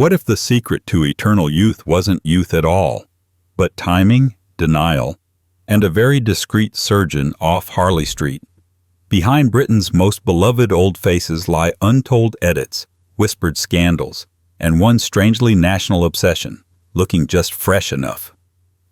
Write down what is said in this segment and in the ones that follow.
What if the secret to eternal youth wasn't youth at all, but timing, denial, and a very discreet surgeon off Harley Street? Behind Britain's most beloved old faces lie untold edits, whispered scandals, and one strangely national obsession, looking just fresh enough.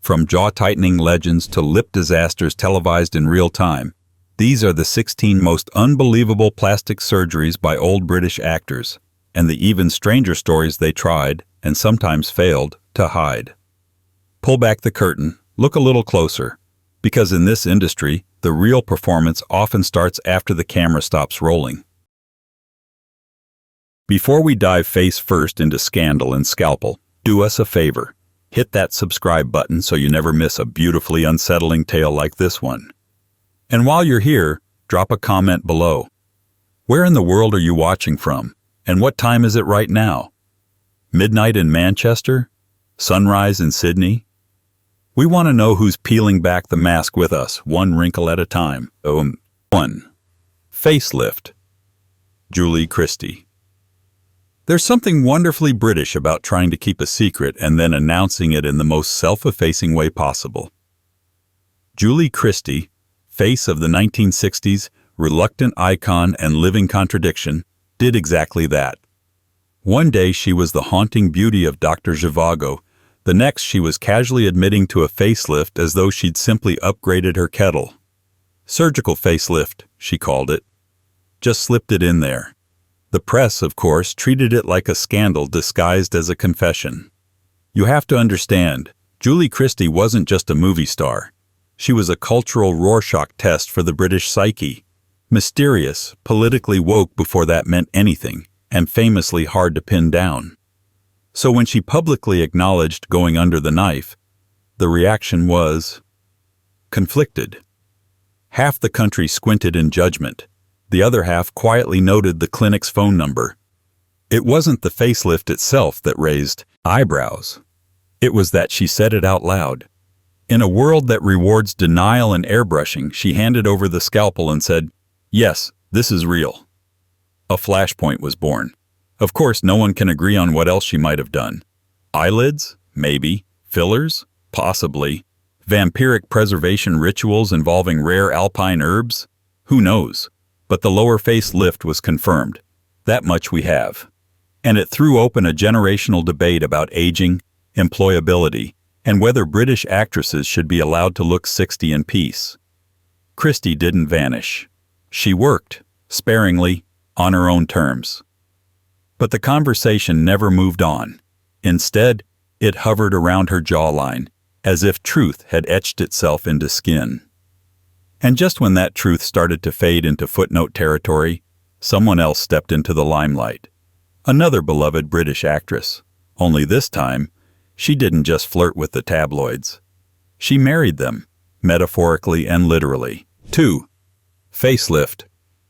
From jaw-tightening legends to lip disasters televised in real time, these are the 16 most unbelievable plastic surgeries by old British actors, and the even stranger stories they tried, and sometimes failed, to hide. Pull back the curtain, look a little closer, because in this industry, the real performance often starts after the camera stops rolling. Before we dive face first into scandal and scalpel, do us a favor. Hit that subscribe button so you never miss a beautifully unsettling tale like this one. And while you're here, drop a comment below. Where in the world are you watching from? And what time is it right now? Midnight in Manchester? Sunrise in Sydney? We want to know who's peeling back the mask with us, one wrinkle at a time. 1. Facelift. Julie Christie. There's something wonderfully British about trying to keep a secret and then announcing it in the most self-effacing way possible. Julie Christie, face of the 1960s, reluctant icon and living contradiction, did exactly that. One day she was the haunting beauty of Dr. Zhivago. The next she was casually admitting to a facelift as though she'd simply upgraded her kettle. Surgical facelift, she called it. Just slipped it in there. The press, of course, treated it like a scandal disguised as a confession. You have to understand, Julie Christie wasn't just a movie star. She was a cultural Rorschach test for the British psyche. Mysterious, politically woke before that meant anything, and famously hard to pin down. So when she publicly acknowledged going under the knife, the reaction was conflicted. Half the country squinted in judgment. The other half quietly noted the clinic's phone number. It wasn't the facelift itself that raised eyebrows. It was that she said it out loud. In a world that rewards denial and airbrushing, she handed over the scalpel and said, "Yes, this is real." A flashpoint was born. Of course, no one can agree on what else she might have done. Eyelids? Maybe. Fillers? Possibly. Vampiric preservation rituals involving rare alpine herbs? Who knows? But the lower face lift was confirmed. That much we have. And it threw open a generational debate about aging, employability, and whether British actresses should be allowed to look 60 in peace. Christie didn't vanish. She worked, sparingly, on her own terms. But the conversation never moved on. Instead, it hovered around her jawline, as if truth had etched itself into skin. And just when that truth started to fade into footnote territory, someone else stepped into the limelight. Another beloved British actress. Only this time, she didn't just flirt with the tabloids. She married them, metaphorically and literally. 2. Facelift.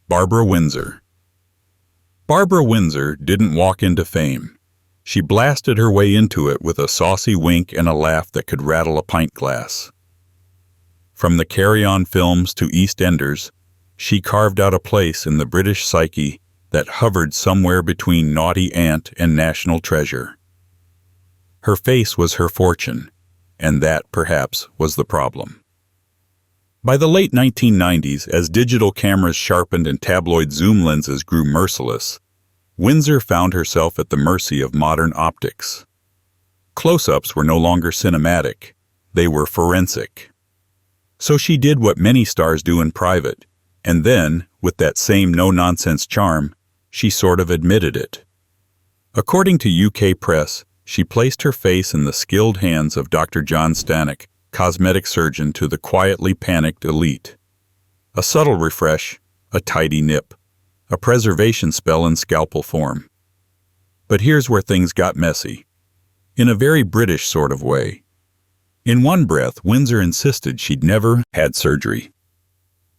Barbara Windsor. Barbara Windsor didn't walk into fame. She blasted her way into it with a saucy wink and a laugh that could rattle a pint glass. From the Carry-On films to EastEnders, she carved out a place in the British psyche that hovered somewhere between naughty aunt and national treasure. Her face was her fortune, and that, perhaps, was the problem. By the late 1990s, as digital cameras sharpened and tabloid zoom lenses grew merciless, Windsor found herself at the mercy of modern optics. Close-ups were no longer cinematic, they were forensic. So she did what many stars do in private, and then, with that same no-nonsense charm, she sort of admitted it. According to UK press, she placed her face in the skilled hands of Dr. John Stanek, cosmetic surgeon to the quietly panicked elite. A subtle refresh, a tidy nip, a preservation spell in scalpel form. But here's where things got messy. In a very British sort of way. In one breath, Windsor insisted she'd never had surgery.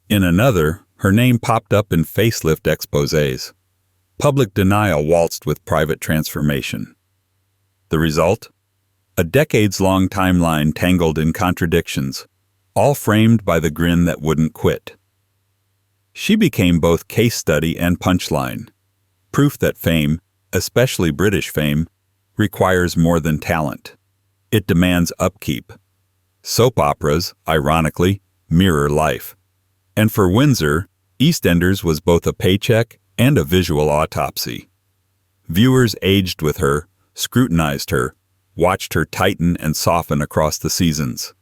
In another, her name popped up in facelift exposés. Public denial waltzed with private transformation. The result? A decades-long timeline tangled in contradictions, all framed by the grin that wouldn't quit. She became both case study and punchline, proof that fame, especially British fame, requires more than talent. It demands upkeep. Soap operas, ironically, mirror life. And for Windsor, EastEnders was both a paycheck and a visual autopsy. Viewers aged with her, scrutinized her, watched her tighten and soften across the seasons.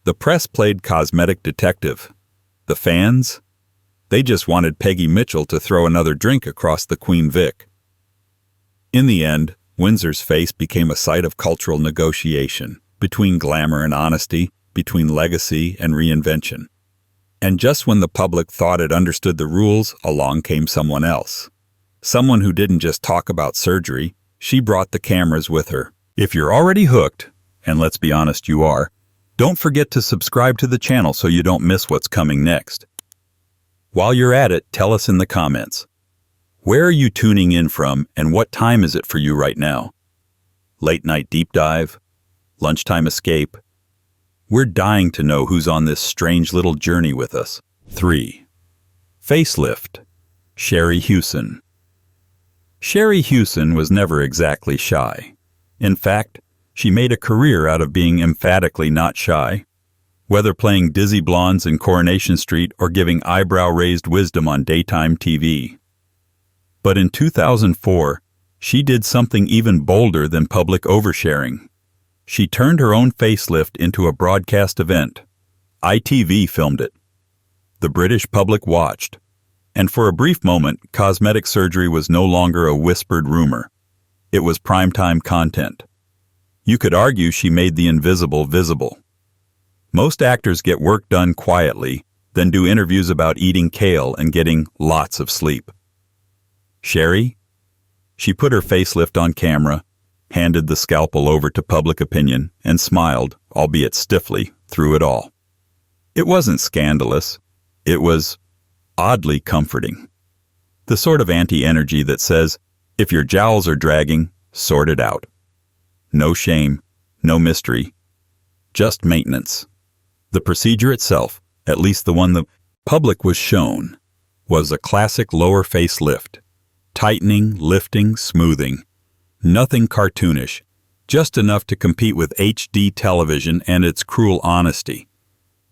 The press played cosmetic detective. The fans? They just wanted Peggy Mitchell to throw another drink across the Queen Vic. In the end, Windsor's face became a site of cultural negotiation, between glamour and honesty, between legacy and reinvention. And just when the public thought it understood the rules, along came someone else. Someone who didn't just talk about surgery, she brought the cameras with her. If you're already hooked, and let's be honest you are, don't forget to subscribe to the channel so you don't miss what's coming next. While you're at it, tell us in the comments. Where are you tuning in from and what time is it for you right now? Late night deep dive? Lunchtime escape? We're dying to know who's on this strange little journey with us. 3. Facelift. Sherrie Hewson. Sherrie Hewson was never exactly shy. In fact, she made a career out of being emphatically not shy, whether playing dizzy blondes in Coronation Street or giving eyebrow-raised wisdom on daytime TV. But in 2004, she did something even bolder than public oversharing. She turned her own facelift into a broadcast event. ITV filmed it. The British public watched. And for a brief moment, cosmetic surgery was no longer a whispered rumor. It was primetime content. You could argue she made the invisible visible. Most actors get work done quietly, then do interviews about eating kale and getting lots of sleep. Sherrie? She put her facelift on camera, handed the scalpel over to public opinion, and smiled, albeit stiffly, through it all. It wasn't scandalous. It was oddly comforting. The sort of anti-energy that says, if your jowls are dragging, sort it out. No shame, no mystery, just maintenance. The procedure itself, at least the one the public was shown, was a classic lower face lift. Tightening, lifting, smoothing. Nothing cartoonish, just enough to compete with HD television and its cruel honesty.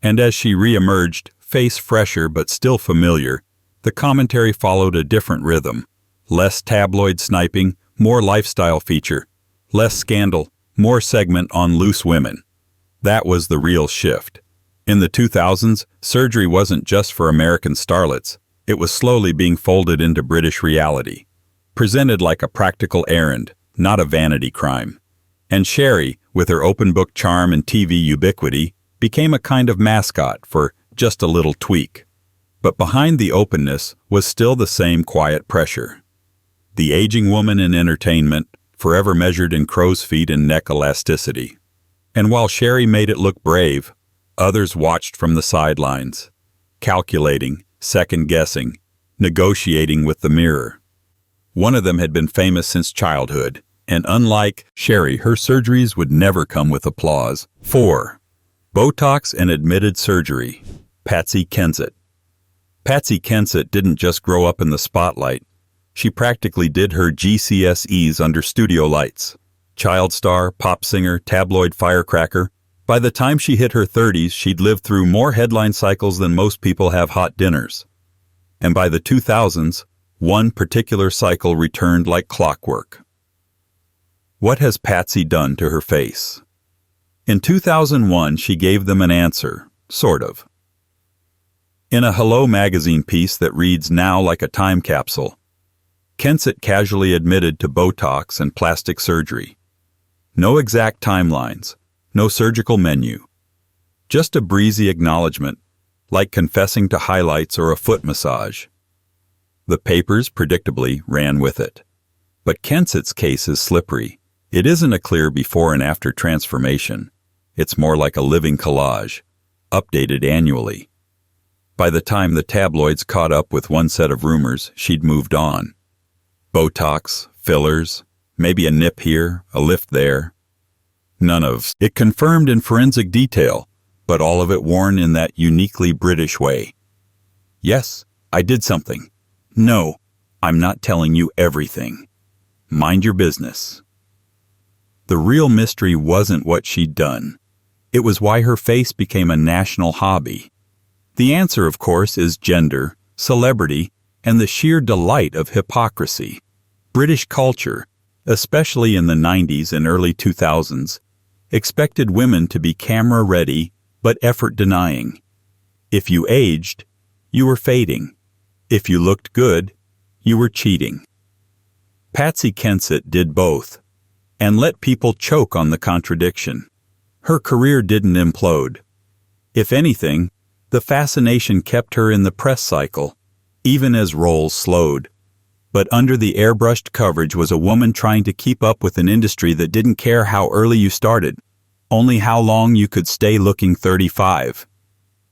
And as she re-emerged, face fresher but still familiar, the commentary followed a different rhythm. Less tabloid sniping, more lifestyle feature. Less scandal, more segment on loose women. That was the real shift. In the 2000s, surgery wasn't just for American starlets. It was slowly being folded into British reality. Presented like a practical errand, not a vanity crime. And Sherrie, with her open book charm and TV ubiquity, became a kind of mascot for just a little tweak. But behind the openness was still the same quiet pressure. The aging woman in entertainment, forever measured in crow's feet and neck elasticity. And while Sherrie made it look brave, others watched from the sidelines, calculating, second-guessing, negotiating with the mirror. One of them had been famous since childhood, and unlike Sherrie, her surgeries would never come with applause. 4. Botox and admitted surgery. Patsy Kensit. Patsy Kensit didn't just grow up in the spotlight. She practically did her GCSEs under studio lights. Child star, pop singer, tabloid firecracker. By the time she hit her 30s, she'd lived through more headline cycles than most people have hot dinners. And by the 2000s, one particular cycle returned like clockwork. What has Patsy done to her face? In 2001, she gave them an answer, sort of. In a Hello magazine piece that reads now like a time capsule, Kensit casually admitted to Botox and plastic surgery. No exact timelines, no surgical menu. Just a breezy acknowledgement, like confessing to highlights or a foot massage. The papers, predictably, ran with it. But Kensit's case is slippery. It isn't a clear before and after transformation. It's more like a living collage, updated annually. By the time the tabloids caught up with one set of rumors, she'd moved on. Botox, fillers, maybe a nip here, a lift there. None of it confirmed in forensic detail, but all of it worn in that uniquely British way. Yes, I did something. No, I'm not telling you everything. Mind your business. The real mystery wasn't what she'd done. It was why her face became a national hobby. The answer, of course, is gender, celebrity, and the sheer delight of hypocrisy. British culture, especially in the 90s and early 2000s, expected women to be camera-ready but effort-denying. If you aged, you were fading. If you looked good, you were cheating. Patsy Kensit did both, and let people choke on the contradiction. Her career didn't implode. If anything, the fascination kept her in the press cycle, even as roles slowed. But under the airbrushed coverage was a woman trying to keep up with an industry that didn't care how early you started, only how long you could stay looking 35.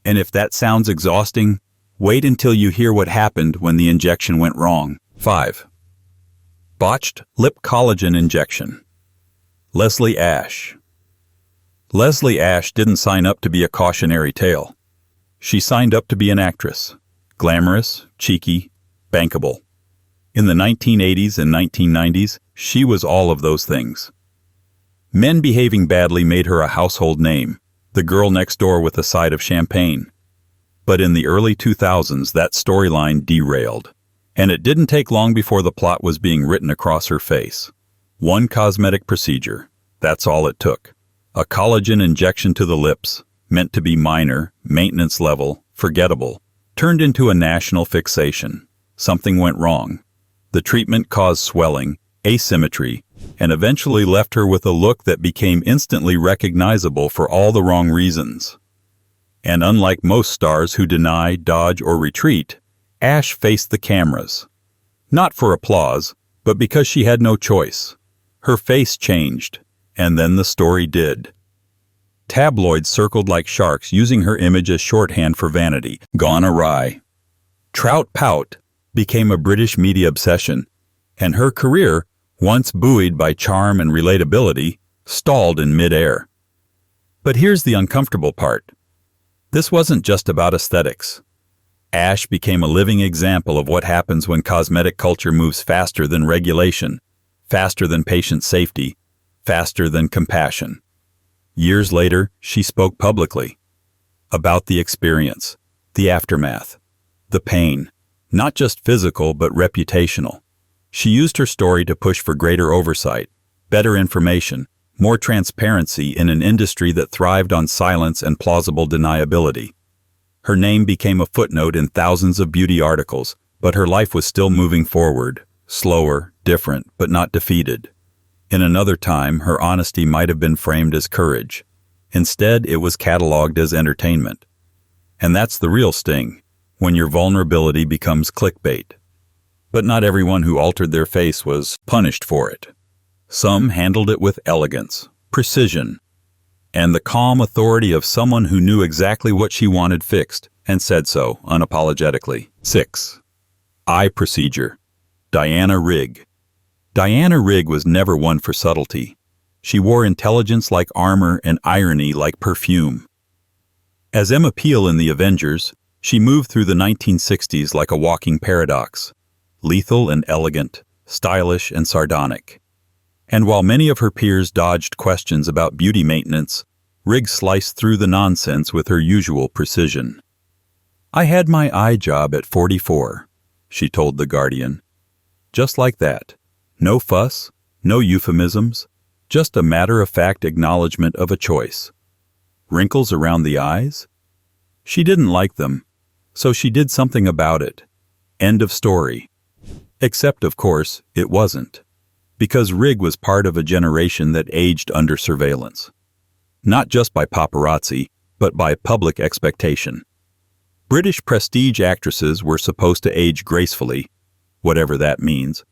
And if that sounds exhausting, wait until you hear what happened when the injection went wrong. 5. Botched lip collagen injection. Leslie Ash. Leslie Ash didn't sign up to be a cautionary tale. She signed up to be an actress. Glamorous, cheeky, bankable. In the 1980s and 1990s, she was all of those things. Men behaving badly made her a household name, the girl next door with a side of champagne. But in the early 2000s, that storyline derailed. And it didn't take long before the plot was being written across her face. One cosmetic procedure, that's all it took. A collagen injection to the lips, meant to be minor, maintenance level, forgettable, turned into a national fixation. Something went wrong. The treatment caused swelling, asymmetry, and eventually left her with a look that became instantly recognizable for all the wrong reasons. And unlike most stars who deny, dodge, or retreat, Ash faced the cameras. Not for applause, but because she had no choice. Her face changed, and then the story did. Tabloids circled like sharks, using her image as shorthand for vanity, gone awry. Trout pout became a British media obsession, and her career, once buoyed by charm and relatability, stalled in mid-air. But here's the uncomfortable part. This wasn't just about aesthetics. Ash became a living example of what happens when cosmetic culture moves faster than regulation, faster than patient safety, faster than compassion. Years later, she spoke publicly about the experience, the aftermath, the pain, not just physical but reputational. She used her story to push for greater oversight, better information, more transparency in an industry that thrived on silence and plausible deniability. Her name became a footnote in thousands of beauty articles, but her life was still moving forward, slower, different, but not defeated. In another time, her honesty might have been framed as courage. Instead, it was cataloged as entertainment. And that's the real sting, when your vulnerability becomes clickbait. But not everyone who altered their face was punished for it. Some handled it with elegance, precision, and the calm authority of someone who knew exactly what she wanted fixed and said so unapologetically. 6. Eye procedure. Diana Rigg. Diana Rigg was never one for subtlety. She wore intelligence like armor and irony like perfume. As Emma Peel in The Avengers, she moved through the 1960s like a walking paradox, lethal and elegant, stylish and sardonic. And while many of her peers dodged questions about beauty maintenance, Rigg sliced through the nonsense with her usual precision. "I had my eye job at 44, she told The Guardian. Just like that. No fuss, no euphemisms, just a matter-of-fact acknowledgement of a choice. Wrinkles around the eyes? She didn't like them, so she did something about it. End of story. Except, of course, it wasn't. Because Rigg was part of a generation that aged under surveillance. Not just by paparazzi, but by public expectation. British prestige actresses were supposed to age gracefully, whatever that means,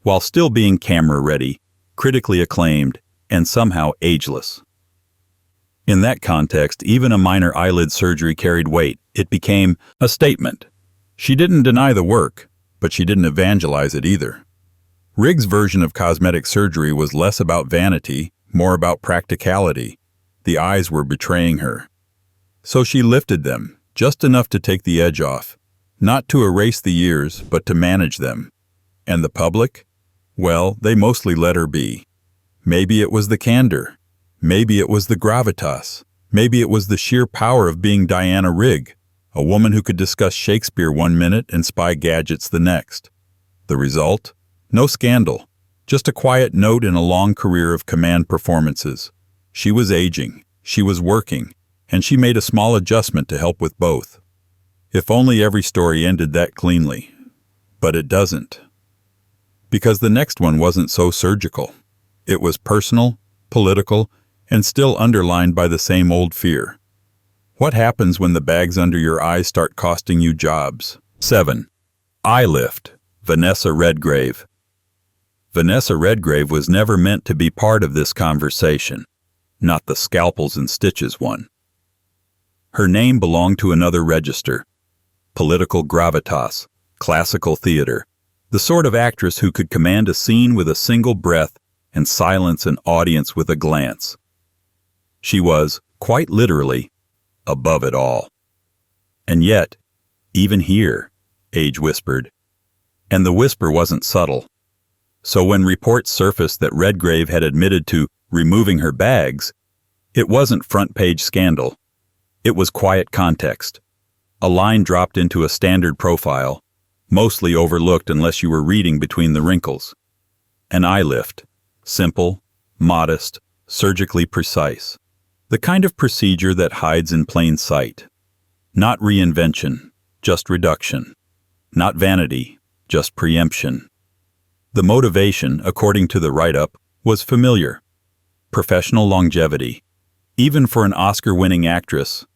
while still being camera-ready, critically acclaimed, and somehow ageless. In that context, even a minor eyelid surgery carried weight. It became a statement. She didn't deny the work, but she didn't evangelize it either. Rigg's version of cosmetic surgery was less about vanity, more about practicality. The eyes were betraying her. So she lifted them, just enough to take the edge off, not to erase the years, but to manage them. And the public? Well, they mostly let her be. Maybe it was the candor. Maybe it was the gravitas. Maybe it was the sheer power of being Diana Rigg, a woman who could discuss Shakespeare one minute and spy gadgets the next. The result? No scandal, just a quiet note in a long career of command performances. She was aging, she was working, and she made a small adjustment to help with both. If only every story ended that cleanly. But it doesn't. Because the next one wasn't so surgical. It was personal, political, and still underlined by the same old fear. What happens when the bags under your eyes start costing you jobs? 7. Eye lift. Vanessa Redgrave. Vanessa Redgrave was never meant to be part of this conversation, not the scalpels and stitches one. Her name belonged to another register. Political gravitas, classical theater, the sort of actress who could command a scene with a single breath and silence an audience with a glance. She was, quite literally, above it all. And yet, even here, age whispered. And the whisper wasn't subtle. So when reports surfaced that Redgrave had admitted to removing her bags, it wasn't front-page scandal. It was quiet context. A line dropped into a standard profile, mostly overlooked unless you were reading between the wrinkles. An eye lift. Simple, modest, surgically precise. The kind of procedure that hides in plain sight. Not reinvention, just reduction. Not vanity, just preemption. The motivation, according to the write-up, was familiar. Professional longevity. Even for an Oscar-winning actress,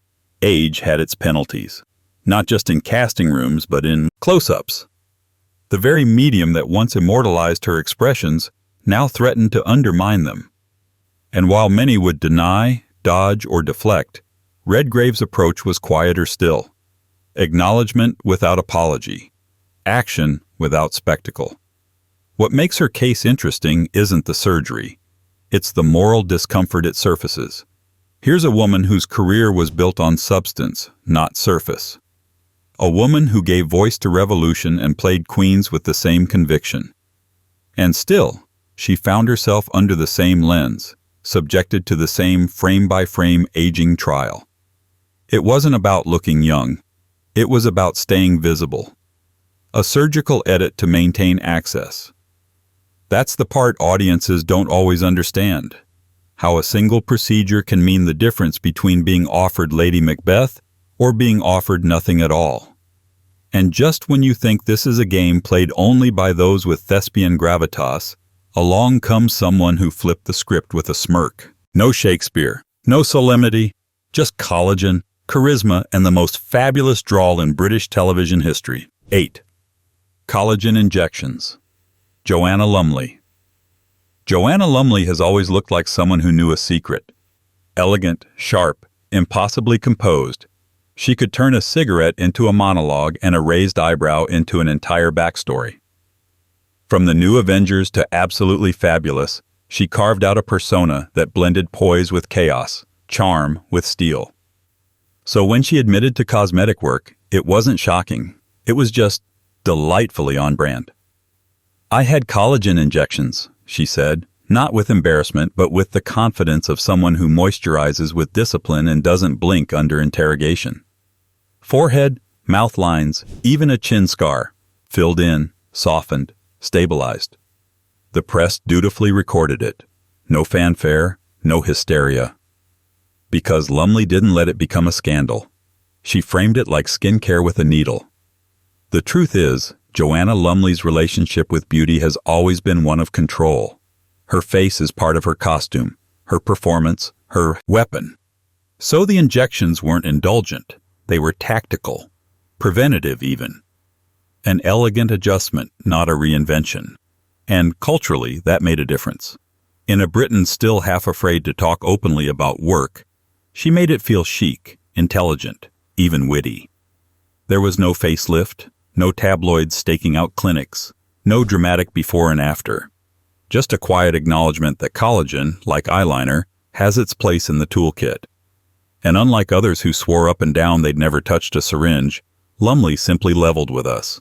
age had its penalties. Not just in casting rooms, but in close-ups. The very medium that once immortalized her expressions now threatened to undermine them. And while many would deny, dodge, or deflect, Redgrave's approach was quieter still. Acknowledgement without apology. Action without spectacle. What makes her case interesting isn't the surgery. It's the moral discomfort it surfaces. Here's a woman whose career was built on substance, not surface. A woman who gave voice to revolution and played queens with the same conviction. And still, she found herself under the same lens, subjected to the same frame-by-frame aging trial. It wasn't about looking young. It was about staying visible. A surgical edit to maintain access. That's the part audiences don't always understand. How a single procedure can mean the difference between being offered Lady Macbeth or being offered nothing at all. And just when you think this is a game played only by those with thespian gravitas, along comes someone who flipped the script with a smirk. No Shakespeare, no solemnity, just collagen, charisma, and the most fabulous drawl in British television history. 8. Collagen injections. Joanna Lumley. Joanna Lumley has always looked like someone who knew a secret. Elegant, sharp, impossibly composed. She could turn a cigarette into a monologue and a raised eyebrow into an entire backstory. From the New Avengers to Absolutely Fabulous, she carved out a persona that blended poise with chaos, charm with steel. So when she admitted to cosmetic work, it wasn't shocking. It was just delightfully on brand. "I had collagen injections," she said, not with embarrassment, but with the confidence of someone who moisturizes with discipline and doesn't blink under interrogation. Forehead, mouth lines, even a chin scar, filled in, softened, stabilized. The press dutifully recorded it. No fanfare, no hysteria. Because Lumley didn't let it become a scandal. She framed it like skincare with a needle. The truth is, Joanna Lumley's relationship with beauty has always been one of control. Her face is part of her costume, her performance, her weapon. So the injections weren't indulgent. They were tactical, preventative even. An elegant adjustment, not a reinvention. And culturally, that made a difference. In a Britain still half afraid to talk openly about work, she made it feel chic, intelligent, even witty. There was no facelift, no tabloids staking out clinics, no dramatic before and after. Just a quiet acknowledgement that collagen, like eyeliner, has its place in the toolkit. And unlike others who swore up and down they'd never touched a syringe, Lumley simply leveled with us.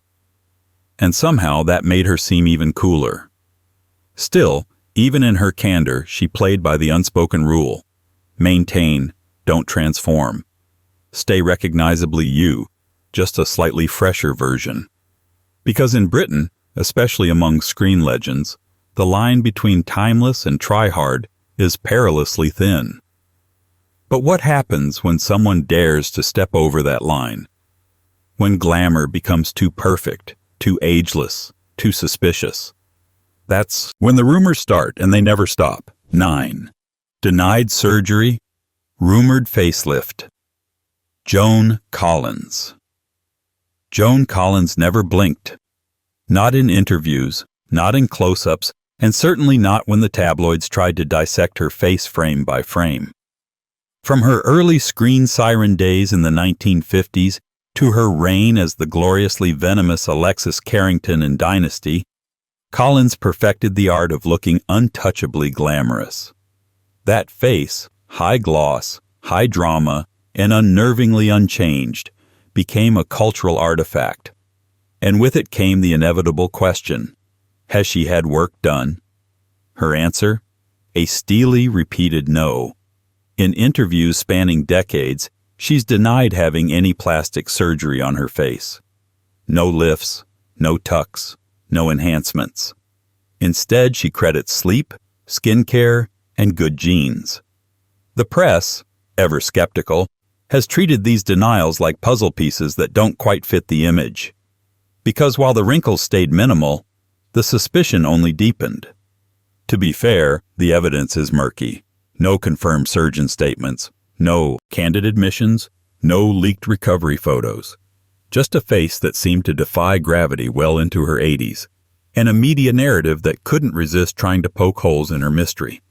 And somehow that made her seem even cooler. Still, Even in her candor, she played by the unspoken rule. Maintain, don't transform. Stay recognizably you, just a slightly fresher version. Because in Britain, especially among screen legends, the line between timeless and try-hard is perilously thin. But what happens when someone dares to step over that line? When glamour becomes too perfect, too ageless, too suspicious? That's when the rumors start and they never stop. 9. Denied surgery, rumored facelift. Joan Collins. Joan Collins never blinked. Not in interviews, not in close-ups, and certainly not when the tabloids tried to dissect her face frame by frame. From her early screen siren days in the 1950s to her reign as the gloriously venomous Alexis Carrington in Dynasty, Collins perfected the art of looking untouchably glamorous. That face, high gloss, high drama, and unnervingly unchanged, became a cultural artifact. And with it came the inevitable question, has she had work done? Her answer? A steely, repeated no. In interviews spanning decades, she's denied having any plastic surgery on her face. No lifts, no tucks, no enhancements. Instead, she credits sleep, skincare, and good genes. The press, ever skeptical, has treated these denials like puzzle pieces that don't quite fit the image. Because while the wrinkles stayed minimal, the suspicion only deepened. To be fair, the evidence is murky. No confirmed surgeon statements, no candid admissions, no leaked recovery photos. Just a face that seemed to defy gravity well into her 80s, and a media narrative that couldn't resist trying to poke holes in her mystery.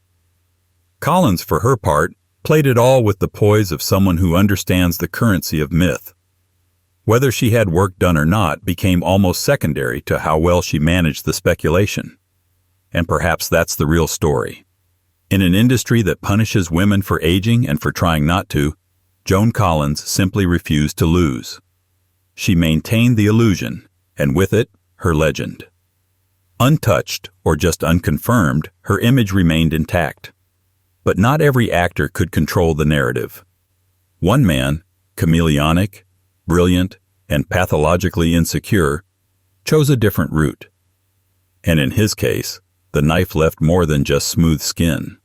Collins, for her part, played it all with the poise of someone who understands the currency of myth. Whether she had work done or not became almost secondary to how well she managed the speculation. And perhaps that's the real story. In an industry that punishes women for aging and for trying not to, Joan Collins simply refused to lose. She maintained the illusion, and with it, her legend. Untouched, or just unconfirmed, her image remained intact. But not every actor could control the narrative. One man, chameleonic, brilliant, and pathologically insecure, chose a different route. And in his case, the knife left more than just smooth skin.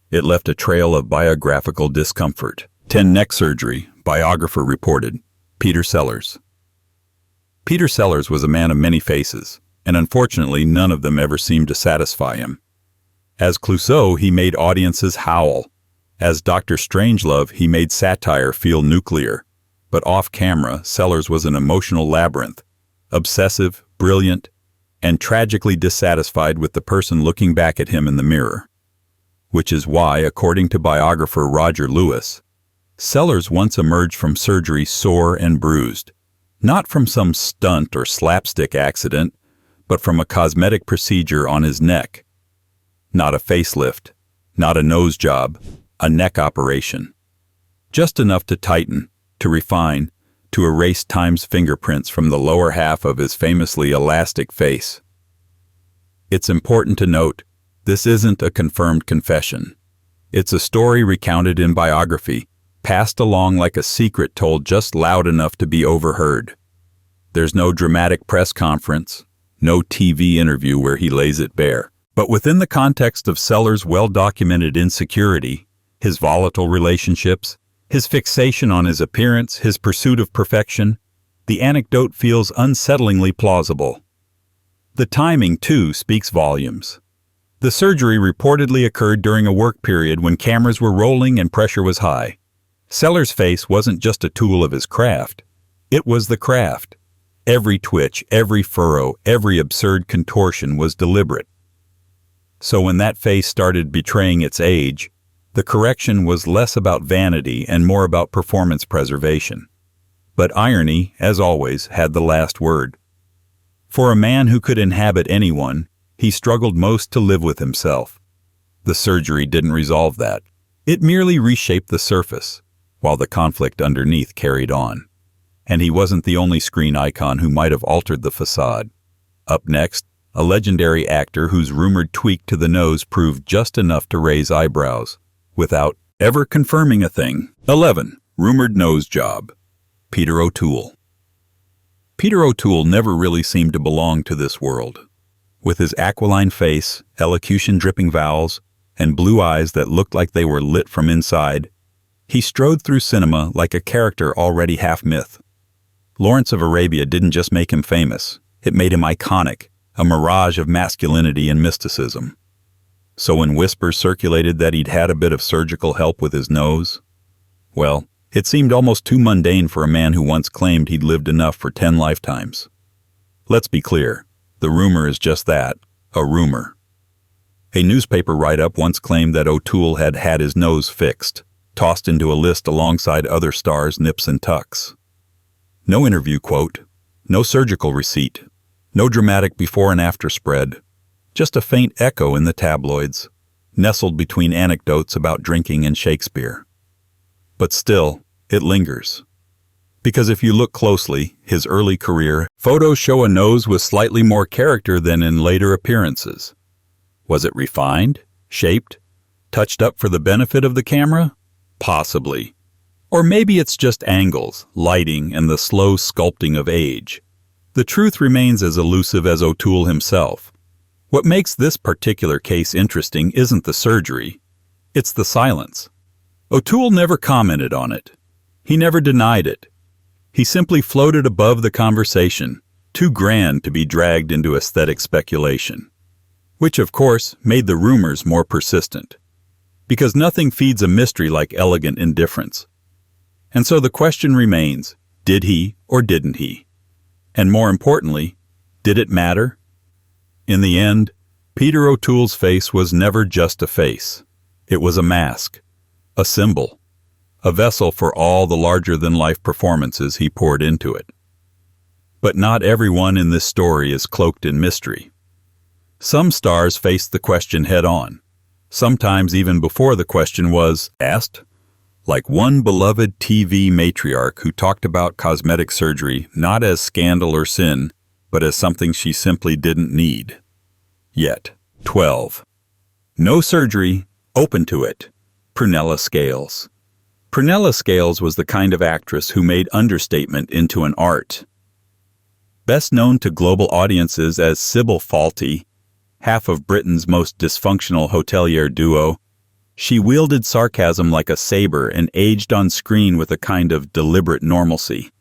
It left a trail of biographical discomfort. 10 neck surgery, biographer reported. Peter Sellers. Peter Sellers was a man of many faces, and unfortunately none of them ever seemed to satisfy him. As Clouseau, he made audiences howl. As Dr. Strangelove, he made satire feel nuclear. But off-camera, Sellers was an emotional labyrinth, obsessive, brilliant, and tragically dissatisfied with the person looking back at him in the mirror. Which is why, according to biographer Roger Lewis, Sellers once emerged from surgery sore and bruised, not from some stunt or slapstick accident, but from a cosmetic procedure on his neck. Not a facelift, not a nose job, a neck operation. Just enough to tighten, to refine, to erase time's fingerprints from the lower half of his famously elastic face. It's important to note, this isn't a confirmed confession. It's a story recounted in biography, passed along like a secret told just loud enough to be overheard. There's no dramatic press conference, no TV interview where he lays it bare. But within the context of Sellers' well-documented insecurity, his volatile relationships, his fixation on his appearance, his pursuit of perfection, the anecdote feels unsettlingly plausible. The timing, too, speaks volumes. The surgery reportedly occurred during a work period when cameras were rolling and pressure was high. Sellers' face wasn't just a tool of his craft. It was the craft. Every twitch, every furrow, every absurd contortion was deliberate. So when that face started betraying its age, the correction was less about vanity and more about performance preservation. But irony, as always, had the last word. For a man who could inhabit anyone, he struggled most to live with himself. The surgery didn't resolve that. It merely reshaped the surface, while the conflict underneath carried on. And he wasn't the only screen icon who might have altered the facade. Up next, a legendary actor whose rumored tweak to the nose proved just enough to raise eyebrows, without ever confirming a thing. 11. Rumored nose job. Peter O'Toole. Peter O'Toole never really seemed to belong to this world. With his aquiline face, elocution-dripping vowels, and blue eyes that looked like they were lit from inside, he strode through cinema like a character already half myth. Lawrence of Arabia didn't just make him famous, it made him iconic, a mirage of masculinity and mysticism. So when whispers circulated that he'd had a bit of surgical help with his nose, well, it seemed almost too mundane for a man who once claimed he'd lived enough for 10 lifetimes. Let's be clear, the rumor is just that, a rumor. A newspaper write-up once claimed that O'Toole had had his nose fixed, tossed into a list alongside other stars' nips and tucks. No interview quote, no surgical receipt, no dramatic before and after spread, just a faint echo in the tabloids, nestled between anecdotes about drinking and Shakespeare. But still, it lingers. Because if you look closely, his early career, photos show a nose with slightly more character than in later appearances. Was it refined, shaped, touched up for the benefit of the camera? Possibly. Or maybe it's just angles, lighting, and the slow sculpting of age. The truth remains as elusive as O'Toole himself. What makes this particular case interesting isn't the surgery, it's the silence. O'Toole never commented on it. He never denied it. He simply floated above the conversation, too grand to be dragged into aesthetic speculation. Which, of course, made the rumors more persistent. Because nothing feeds a mystery like elegant indifference. And so the question remains, did he or didn't he? And more importantly, did it matter? In the end, Peter O'Toole's face was never just a face. It was a mask, a symbol, a vessel for all the larger-than-life performances he poured into it. But not everyone in this story is cloaked in mystery. Some stars faced the question head-on, sometimes even before the question was asked, like one beloved TV matriarch who talked about cosmetic surgery not as scandal or sin, but as something she simply didn't need. Yet. 12. No surgery, open to it. Prunella Scales. Prunella Scales was the kind of actress who made understatement into an art. Best known to global audiences as Sybil Fawlty, half of Britain's most dysfunctional hotelier duo, she wielded sarcasm like a saber and aged on screen with a kind of deliberate normalcy.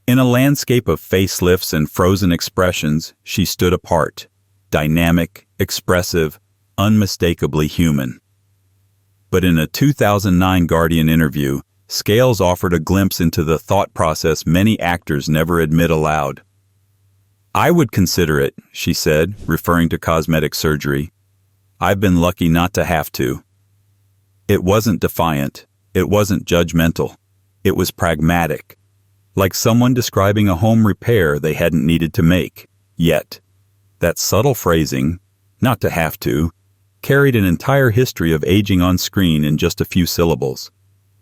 In a landscape of facelifts and frozen expressions, she stood apart, dynamic, expressive, unmistakably human. But in a 2009 Guardian interview, Scales offered a glimpse into the thought process many actors never admit aloud. "I would consider it," she said, referring to cosmetic surgery. "I've been lucky not to have to." It wasn't defiant. It wasn't judgmental. It was pragmatic. Like someone describing a home repair they hadn't needed to make, yet. That subtle phrasing, "not to have to," carried an entire history of aging on screen in just a few syllables.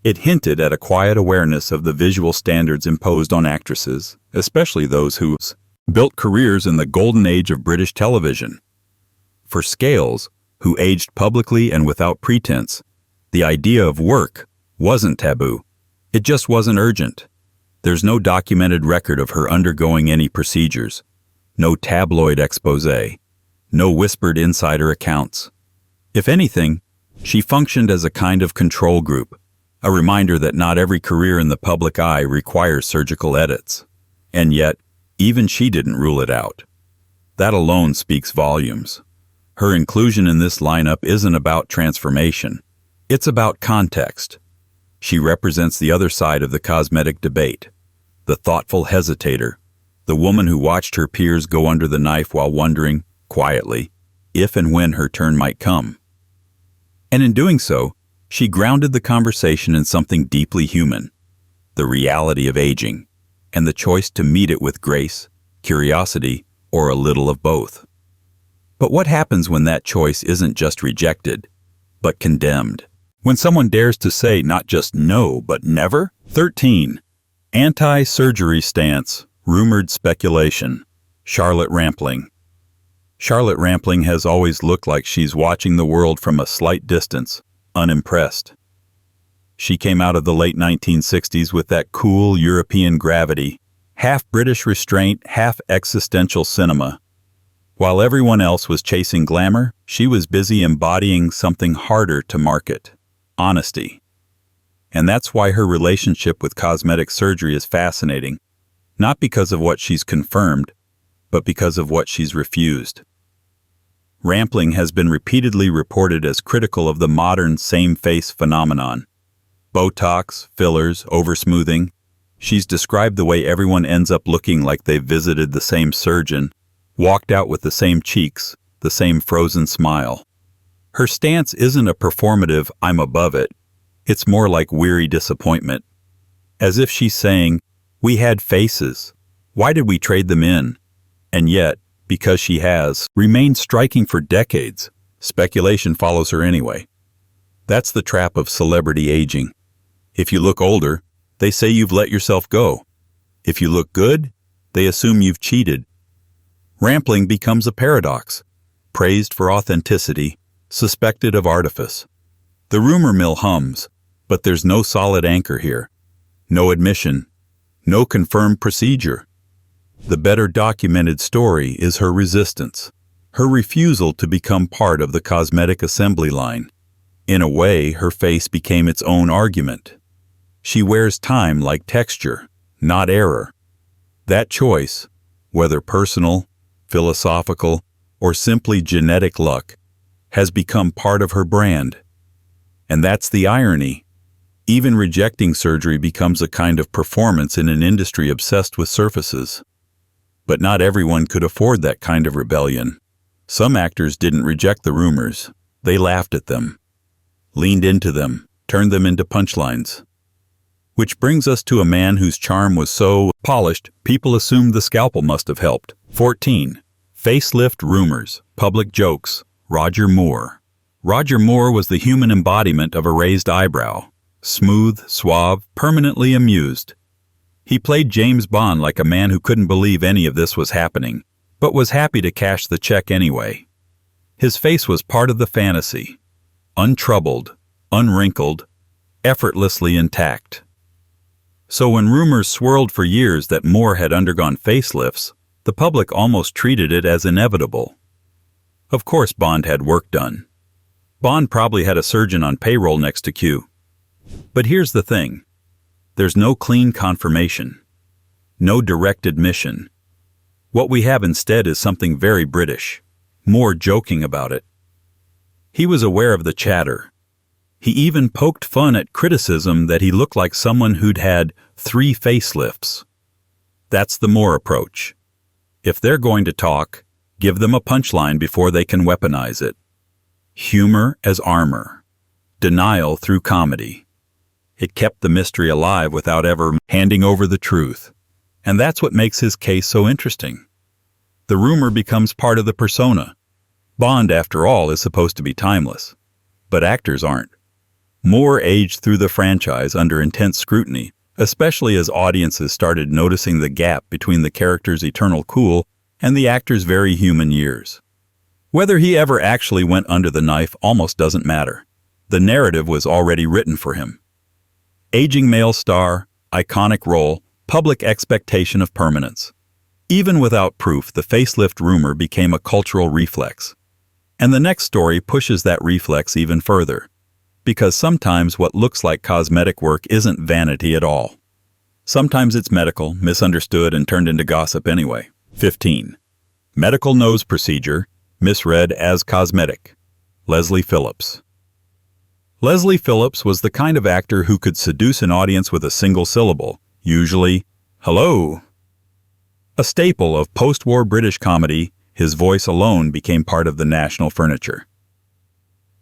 It hinted at a quiet awareness of the visual standards imposed on actresses, especially those who've built careers in the golden age of British television. For Scales, who aged publicly and without pretense, the idea of work wasn't taboo. It just wasn't urgent. There's no documented record of her undergoing any procedures, no tabloid exposé, no whispered insider accounts. If anything, she functioned as a kind of control group, a reminder that not every career in the public eye requires surgical edits. And yet, even she didn't rule it out. That alone speaks volumes. Her inclusion in this lineup isn't about transformation. It's about context. She represents the other side of the cosmetic debate, the thoughtful hesitator, the woman who watched her peers go under the knife while wondering, quietly, if and when her turn might come. And in doing so, she grounded the conversation in something deeply human, the reality of aging, and the choice to meet it with grace, curiosity, or a little of both. But what happens when that choice isn't just rejected, but condemned? When someone dares to say not just no, but never? 13. Anti-surgery stance, rumored speculation. Charlotte Rampling. Charlotte Rampling has always looked like she's watching the world from a slight distance, unimpressed. She came out of the late 1960s with that cool European gravity, half British restraint, half existential cinema. While everyone else was chasing glamour, she was busy embodying something harder to market: honesty. And that's why her relationship with cosmetic surgery is fascinating, not because of what she's confirmed, but because of what she's refused. Rampling has been repeatedly reported as critical of the modern same-face phenomenon. Botox, fillers, oversmoothing. She's described the way everyone ends up looking like they've visited the same surgeon, walked out with the same cheeks, the same frozen smile. Her stance isn't a performative "I'm above it." It's more like weary disappointment. As if she's saying, "We had faces. Why did we trade them in?" And yet, because she has remained striking for decades, speculation follows her anyway. That's the trap of celebrity aging. If you look older, they say you've let yourself go. If you look good, they assume you've cheated. Rampling becomes a paradox, praised for authenticity, suspected of artifice. The rumor mill hums, but there's no solid anchor here. No admission, no confirmed procedure. The better documented story is her resistance, her refusal to become part of the cosmetic assembly line. In a way, her face became its own argument. She wears time like texture, not error. That choice, whether personal, philosophical, or simply genetic luck, has become part of her brand. And that's the irony. Even rejecting surgery becomes a kind of performance in an industry obsessed with surfaces. But not everyone could afford that kind of rebellion. Some actors didn't reject the rumors. They laughed at them, leaned into them, turned them into punchlines. Which brings us to a man whose charm was so polished, people assumed the scalpel must have helped. 14. Facelift rumors, public jokes. Roger Moore. Roger Moore was the human embodiment of a raised eyebrow. Smooth, suave, permanently amused. He played James Bond like a man who couldn't believe any of this was happening, but was happy to cash the check anyway. His face was part of the fantasy. Untroubled, unwrinkled, effortlessly intact. So when rumors swirled for years that Moore had undergone facelifts, the public almost treated it as inevitable. Of course Bond had work done. Bond probably had a surgeon on payroll next to Q. But here's the thing. There's no clean confirmation. No direct admission. What we have instead is something very British. Moore joking about it. He was aware of the chatter. He even poked fun at criticism that he looked like someone who'd had 3 facelifts. That's the Moore approach. If they're going to talk, give them a punchline before they can weaponize it. Humor as armor. Denial through comedy. It kept the mystery alive without ever handing over the truth. And that's what makes his case so interesting. The rumor becomes part of the persona. Bond, after all, is supposed to be timeless. But actors aren't. Moore aged through the franchise under intense scrutiny, especially as audiences started noticing the gap between the character's eternal cool and the actor's very human years. Whether he ever actually went under the knife almost doesn't matter. The narrative was already written for him. Aging male star, iconic role, public expectation of permanence. Even without proof, the facelift rumor became a cultural reflex. And the next story pushes that reflex even further. Because sometimes what looks like cosmetic work isn't vanity at all. Sometimes it's medical, misunderstood, and turned into gossip anyway. 15. Medical nose procedure, misread as cosmetic. Leslie Phillips. Leslie Phillips was the kind of actor who could seduce an audience with a single syllable, usually, "Hello." A staple of post-war British comedy, his voice alone became part of the national furniture.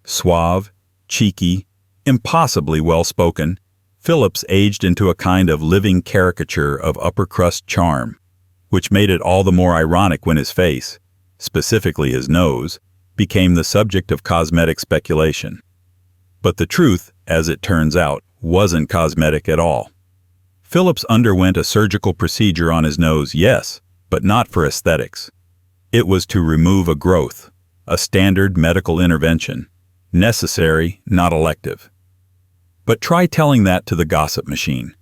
Suave, cheeky, impossibly well-spoken, Phillips aged into a kind of living caricature of upper-crust charm, which made it all the more ironic when his face, specifically his nose, became the subject of cosmetic speculation. But the truth, as it turns out, wasn't cosmetic at all. Phillips underwent a surgical procedure on his nose, yes, but not for aesthetics. It was to remove a growth, a standard medical intervention, necessary, not elective. But try telling that to the gossip machine.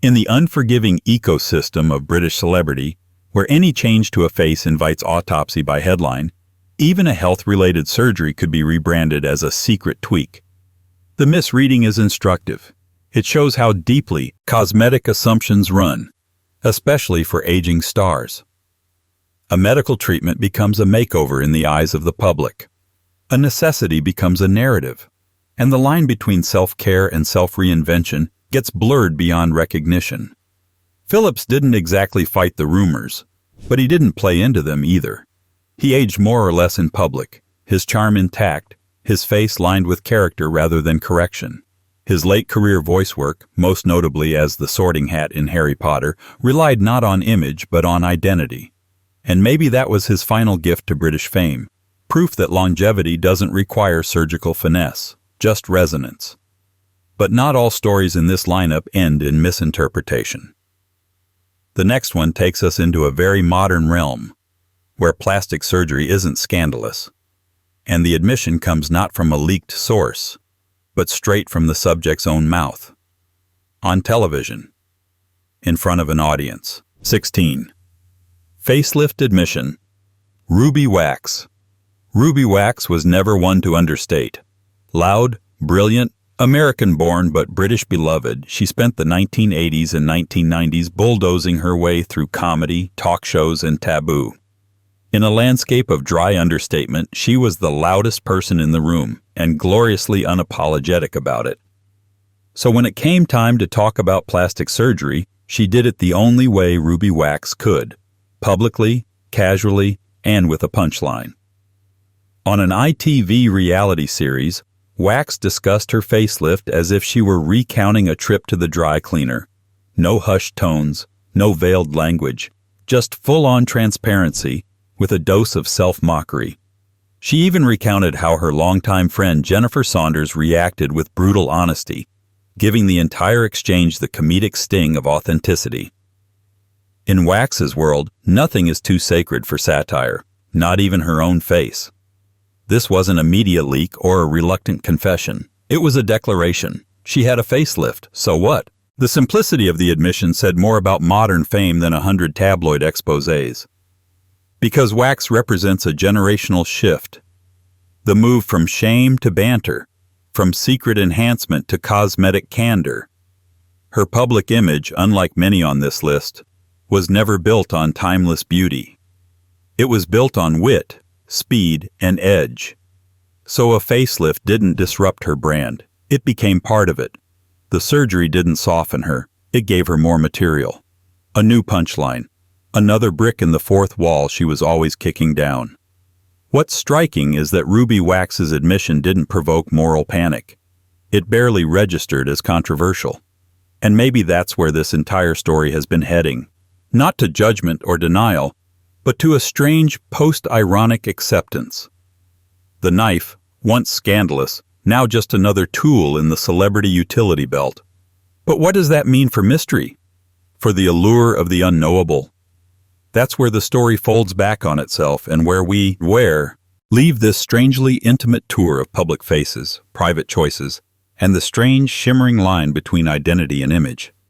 In the unforgiving ecosystem of British celebrity, where any change to a face invites autopsy by headline, even a health-related surgery could be rebranded as a secret tweak. The misreading is instructive. It shows how deeply cosmetic assumptions run, especially for aging stars. A medical treatment becomes a makeover in the eyes of the public. A necessity becomes a narrative, and the line between self-care and self-reinvention gets blurred beyond recognition. Phillips didn't exactly fight the rumors, but he didn't play into them either. He aged more or less in public, his charm intact, his face lined with character rather than correction. His late career voice work, most notably as the Sorting Hat in Harry Potter, relied not on image but on identity. And maybe that was his final gift to British fame, proof that longevity doesn't require surgical finesse, just resonance. But not all stories in this lineup end in misinterpretation. The next one takes us into a very modern realm, where plastic surgery isn't scandalous, and the admission comes not from a leaked source, but straight from the subject's own mouth. On television, in front of an audience. 16. Facelift admission. Ruby Wax. Ruby Wax was never one to understate. Loud, brilliant, American-born but British beloved, she spent the 1980s and 1990s bulldozing her way through comedy, talk shows, and taboo. In a landscape of dry understatement, she was the loudest person in the room, and gloriously unapologetic about it. So when it came time to talk about plastic surgery, she did it the only way Ruby Wax could, publicly, casually, and with a punchline. On an ITV reality series, Wax discussed her facelift as if she were recounting a trip to the dry cleaner. No hushed tones, no veiled language, just full-on transparency with a dose of self-mockery. She even recounted how her longtime friend Jennifer Saunders reacted with brutal honesty, giving the entire exchange the comedic sting of authenticity. In Wax's world, nothing is too sacred for satire, not even her own face. This wasn't a media leak or a reluctant confession. It was a declaration. She had a facelift, so what? The simplicity of the admission said more about modern fame than 100 tabloid exposés. Because Wax represents a generational shift. The move from shame to banter, from secret enhancement to cosmetic candor. Her public image, unlike many on this list, was never built on timeless beauty. It was built on wit, speed, and edge. So a facelift didn't disrupt her brand. It became part of it. The surgery didn't soften her. It gave her more material. A new punchline. Another brick in the fourth wall she was always kicking down. What's striking is that Ruby Wax's admission didn't provoke moral panic. It barely registered as controversial. And maybe that's where this entire story has been heading. Not to judgment or denial, but to a strange post-ironic acceptance. The knife, once scandalous, now just another tool in the celebrity utility belt. But what does that mean for mystery? For the allure of the unknowable? That's where the story folds back on itself and where we leave this strangely intimate tour of public faces, private choices, and the strange shimmering line between identity and image.